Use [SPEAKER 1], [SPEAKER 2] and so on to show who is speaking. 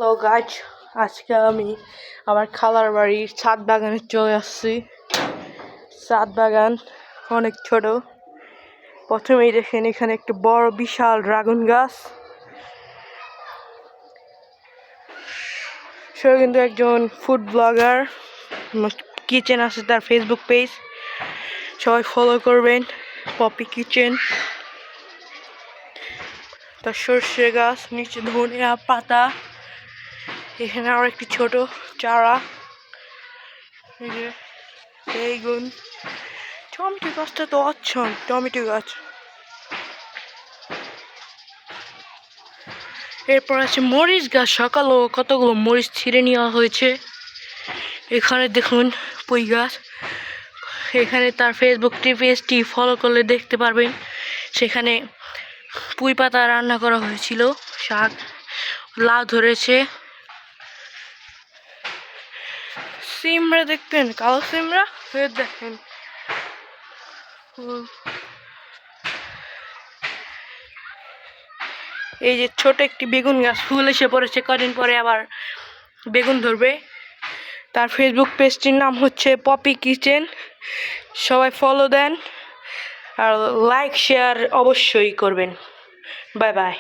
[SPEAKER 1] Hello guys, আজকে আমি আমার খালার বাড়ির ছাদ বাগানে চলে আসছি। ছাদ বাগান অনেক ছোট। প্রথমেই দেখেন এখানে একটা বড় বিশাল ড্রাগন গাছ। সে কিন্তু একজন ফুড ব্লগার, কিচেন আছে তার ফেসবুক পেজ, সবাই ফলো করবেন। Poppy kitchen. তার সর্ষে গাছ, নিচে ধনিয়া পাতা, এখানে আরো একটি ছোট চারা, বেগুন, টমেটো গাছটা তো অচ্ছন টমেটো গাছ। এরপর আছে মরিচ গাছ, সকালেও কতগুলো মরিচ ছিঁড়ে নেওয়া হয়েছে। এখানে দেখুন পুঁই গাছ। এখানে তার ফেসবুক পেজটি ফলো করলে দেখতে পারবেন, সেখানে পুঁই পাতা রান্না করা হয়েছিল, শাক, লাউ ধরেছে। সিমড়া দেখতেন, কালো সিমড়া দেখেন। এই যে ছোট একটি বেগুন গাছ, ফুল এসে পড়েছে, কদিন পরে আবার বেগুন ধরবে। তার ফেসবুক পেজটির নাম হচ্ছে পপি কিচেন। সবাই ফলো দেন আর লাইক শেয়ার অবশ্যই করবেন। Bye bye.